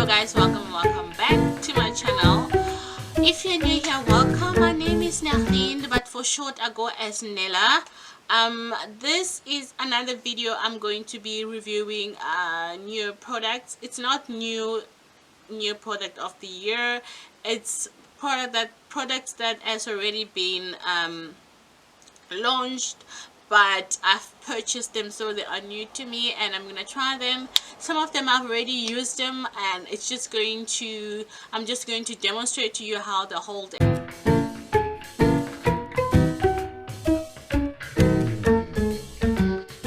guys, welcome back to my channel. If you're new here, welcome. My name is Nadine, but for short I go as Nella. This is another video. I'm going to be reviewing new products. It's not new product of the year. It's products that has already been launched, but I've purchased them, so they are new to me and I'm gonna try them. Some of them I've already used them, and I'm just going to demonstrate to you how they hold it.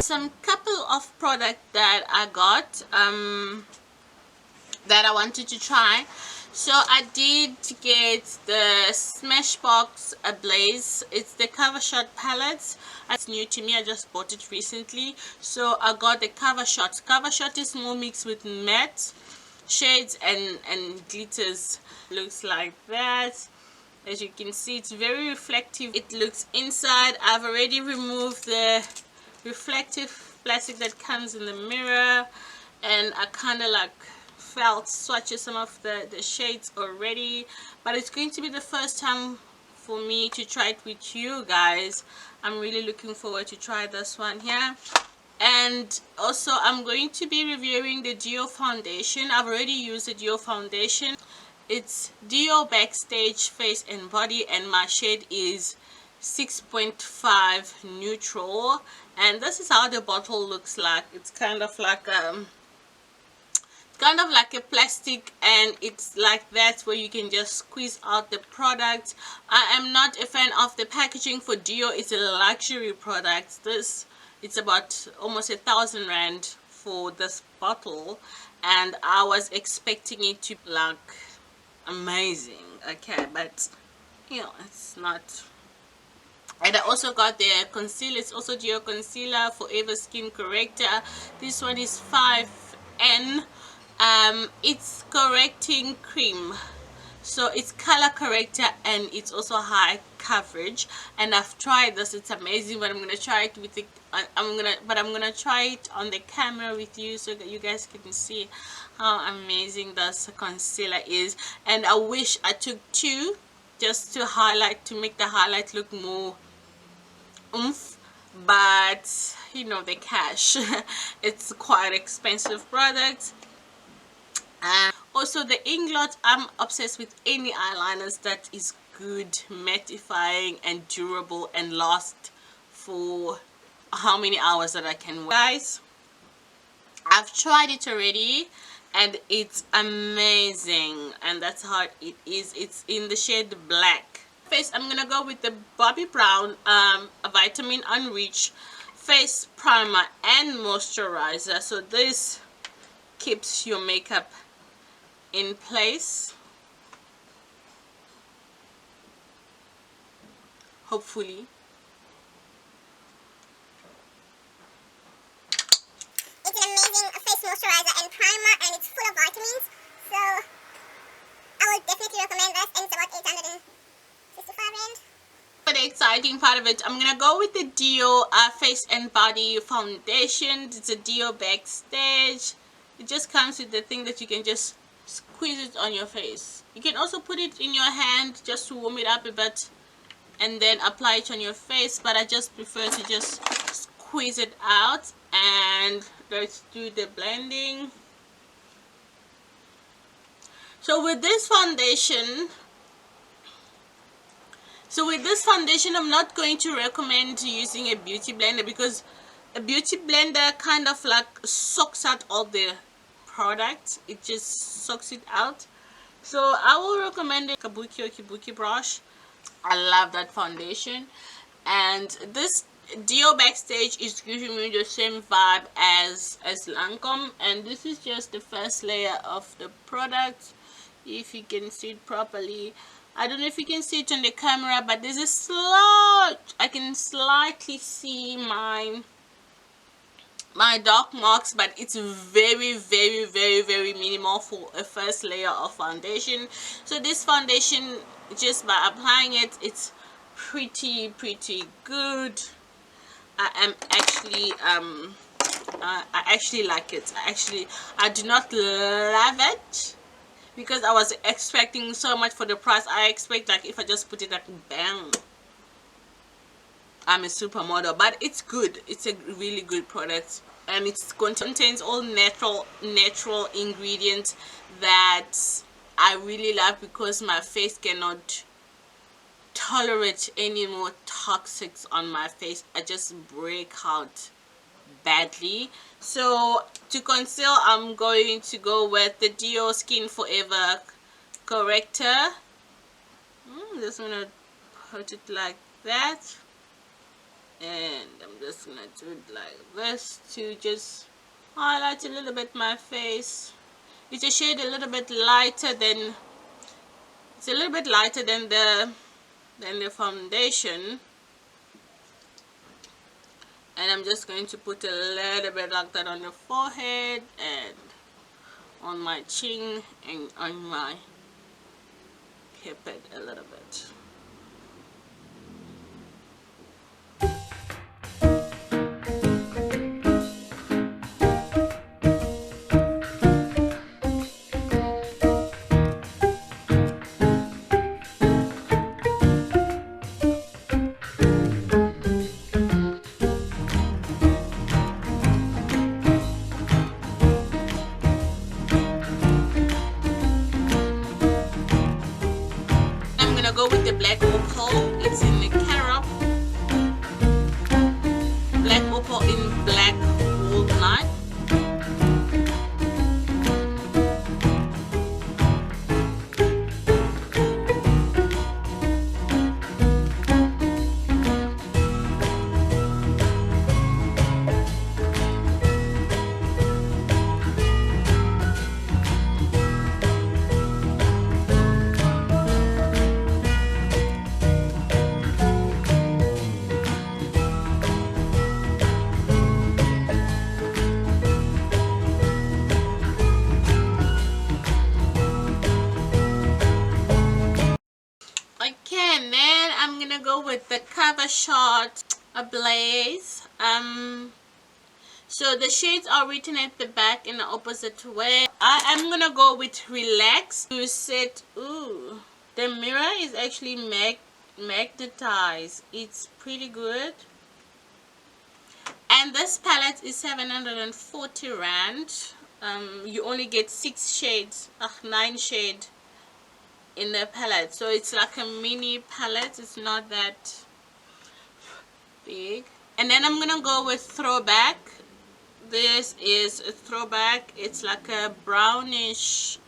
Some couple of products that I got that I wanted to try. So I did get the Smashbox Ablaze. It's the Cover Shot palettes. It's new to me. I just bought it recently, so I got the Cover Shot. Cover Shot is more mixed with matte shades and glitters. Looks like that. As you can see, it's very reflective. It looks inside. I've already removed the reflective plastic that comes in the mirror, and I kind of like felt swatches some of the shades already, but it's going to be the first time for me to try it with you guys. I'm really looking forward to try this one here. And also I'm going to be reviewing the Dio foundation. I've already used the Dio foundation. It's Dio Backstage Face and Body, and my shade is 6.5 neutral, and this is how the bottle looks like. It's kind of like a plastic, and it's like that where you can just squeeze out the product. I am not a fan of the packaging for Dio. It's a luxury product. It's about almost 1,000 rand for this bottle, and I was expecting it to look amazing. Okay, but you know, it's not. And I also got the concealer. It's also Dio concealer, Forever Skin Corrector. This one is 5N. It's correcting cream, so it's color corrector and it's also high coverage, and I've tried this. It's amazing, but I'm gonna try it with the I'm gonna try it on the camera with you so that you guys can see how amazing this concealer is. And I wish I took two just to highlight, to make the highlight look more oomph, but you know, the cash it's quite expensive product. Also the Inglot, I'm obsessed with any eyeliners that is good, mattifying and durable and last for how many hours that I can wear. Guys, I've tried it already and it's amazing, and that's how it is. It's in the shade black. Face, I'm gonna go with the Bobbi Brown Vitamin Unreach face primer and moisturizer. So this keeps your makeup in place, hopefully. It's an amazing face moisturizer and primer, and it's full of vitamins, so I would definitely recommend this, and it's about 865 rand. For the exciting part of it, I'm gonna go with the Dio Face and Body Foundation. It's a Dio Backstage. It just comes with the thing that you can just squeeze it on your face. You can also put it in your hand just to warm it up a bit and then apply it on your face, but I just prefer to just squeeze it out. And let's do the blending. So with this foundation I'm not going to recommend using a beauty blender, because a beauty blender kind of like soaks out all the product. It just soaks it out. So I will recommend a kabuki or kibuki brush. I love that foundation, and this Dio Backstage is giving me the same vibe as Lancome, and this is just the first layer of the product. If you can see it properly, I don't know if you can see it on the camera, but there's a slight, I can slightly see my dark marks, but it's very minimal for a first layer of foundation. So this foundation, just by applying it, it's pretty good. I actually like it. I do not love it, because I was expecting so much for the price. I expect like if I just put it like bang, I'm a supermodel. But it's good. It's a really good product, and it contains all natural ingredients that I really love, because my face cannot tolerate any more toxics on my face. I just break out badly. So to conceal, I'm going to go with the Dio Skin Forever corrector. I'm just gonna put it like that, and I'm just gonna do it like this to just highlight a little bit my face. It's a shade a little bit lighter than the foundation, and I'm just going to put a little bit like that on the forehead and on my chin and on my cupid a little bit. I'm gonna go with the black opal. It's in the carob. Black opal in black walnut. Okay, then I'm gonna go with the cover shot Ablaze. So the shades are written at the back in the opposite way. I am gonna go with Relax to set. Ooh, the mirror is actually magnetized. It's pretty good. And this palette is 740 rand. You only get 9 shades in the palette, so it's like a mini palette. It's not that big. And then I'm gonna go with Throwback. This is a throwback. It's like a brownish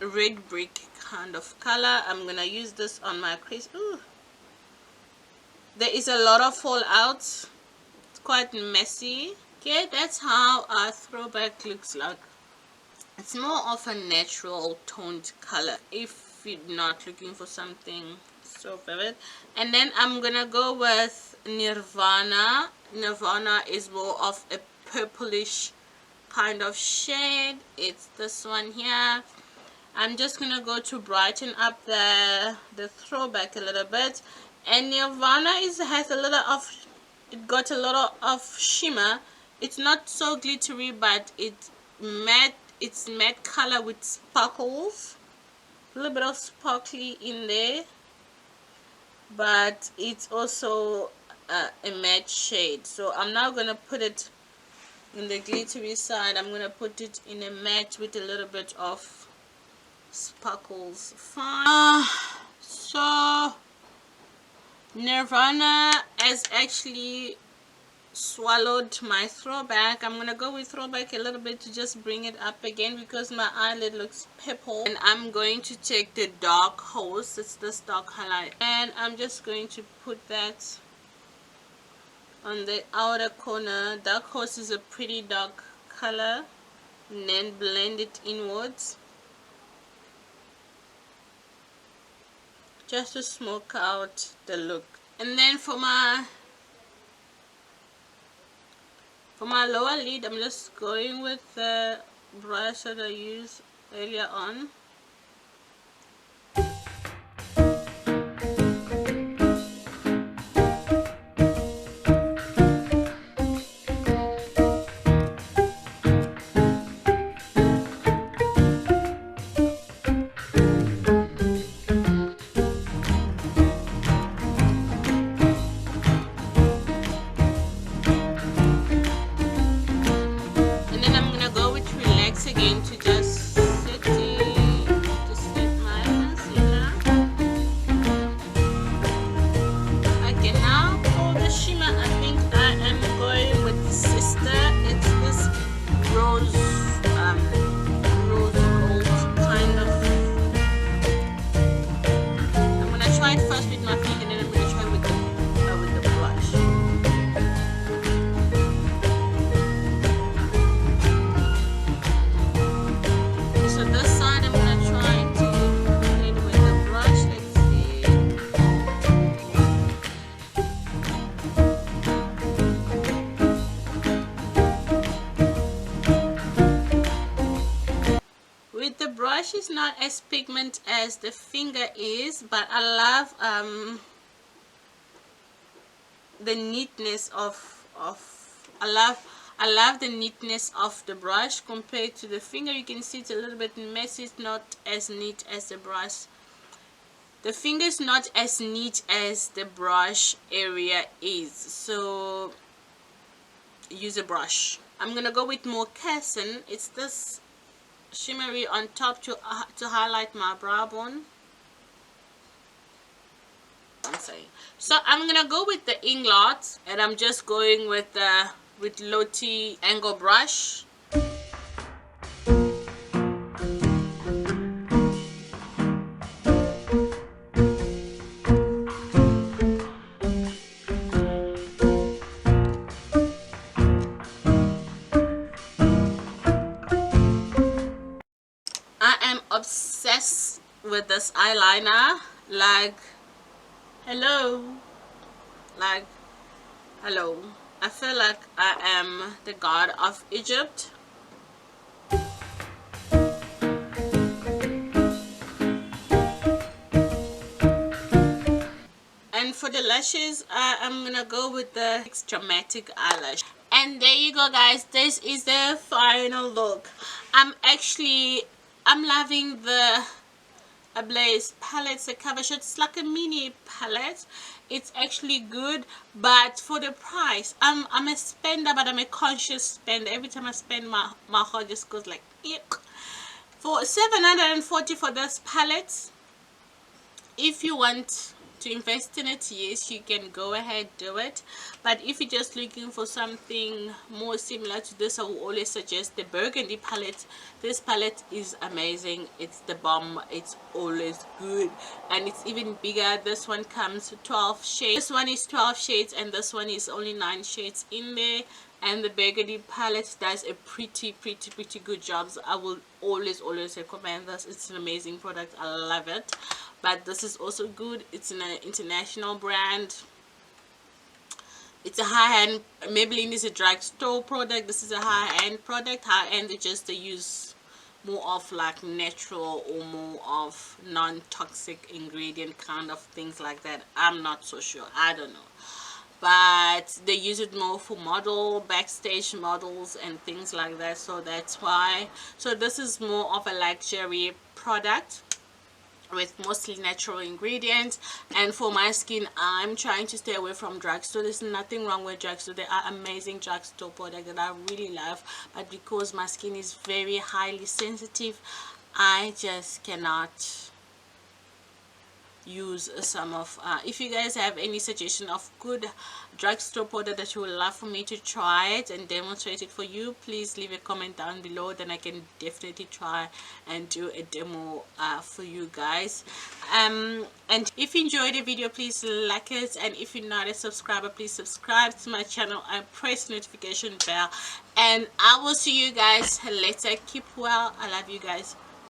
red brick kind of color. I'm gonna use this on my crease. Ooh, there is a lot of fallouts. It's quite messy. Okay, that's how our throwback looks like. It's more of a natural toned color if you're not looking for something so vivid. And then I'm gonna go with Nirvana. Nirvana is more of a purplish kind of shade. It's this one here. I'm just gonna go to brighten up the throwback a little bit. And Nirvana has a little of, it got a lot of shimmer. It's not so glittery, but it's matte color with sparkles, a little bit of sparkly in there, but it's also a matte shade. So I'm now gonna put it in the glittery side. I'm gonna put it in a matte with a little bit of sparkles. Fine. So Nirvana has actually swallowed my throwback. I'm gonna go with throwback a little bit to just bring it up again because my eyelid looks purple. And I'm going to take the dark horse. It's this dark highlight, and I'm just going to put that on the outer corner. Dark horse is a pretty dark color, and then blend it inwards just to smoke out the look. And then for my lower lid, I'm just going with the brush that I used earlier on. begin to just set it, just set my concealer. Okay, now for the shimmer, I think I am going with Sister. It's this rose, rose gold kind of. I'm gonna try it first with my feet, and then I'm gonna try with the brush. So this side, I'm gonna try to clean with the brush. Let's see. With the brush, it's not as pigment as the finger is, but I love the neatness of I love the neatness of the brush compared to the finger. You can see it's a little bit messy. It's not as neat as the brush. The finger is not as neat as the brush area is, so use a brush. I'm gonna go with more Casson. It's this shimmery on top to highlight my brow bone. So I'm gonna go with the Inglot, and I'm just going with the Lottie angle brush. I am obsessed with this eyeliner. Like, hello, like, hello. I feel like I am the god of Egypt. And for the lashes, I'm gonna go with the dramatic eyelash. And there you go, guys. This is the final look. I'm loving the Ablaze palette. It's a cover shot. It's like a mini palette. It's actually good, but for the price, I'm a spender, but I'm a conscious spender. Every time I spend, my heart just goes like, eek. For 740 for this palette, if you want to invest in it, yes, you can go ahead, do it. But if you're just looking for something more similar to this, I will always suggest the burgundy palette. This palette is amazing. It's the bomb. It's always good, and it's even bigger. This one comes with 12 shades. This one is 12 shades, and this one is only 9 shades in there. And the burgundy palette does a pretty good job. So I will always recommend this. It's an amazing product. I love it. But this is also good. It's an international brand. It's a high-end. Maybelline is a drugstore product. This is a high-end product. High-end, they use more of like natural or more of non-toxic ingredient kind of things like that. I'm not so sure. I don't know. But they use it more for backstage models and things like that, so that's why. So this is more of a luxury product with mostly natural ingredients. And for my skin, I'm trying to stay away from drugstore. There's nothing wrong with drugstore. There are amazing drugstore products that I really love, but because my skin is very highly sensitive, I just cannot use some of if you guys have any suggestion of good drugstore product that you would love for me to try it and demonstrate it for you, please leave a comment down below. Then I can definitely try and do a demo for you guys. And if you enjoyed the video, please like it, and if you're not a subscriber, please subscribe to my channel and press the notification bell, and I will see you guys later. Keep well. I love you guys.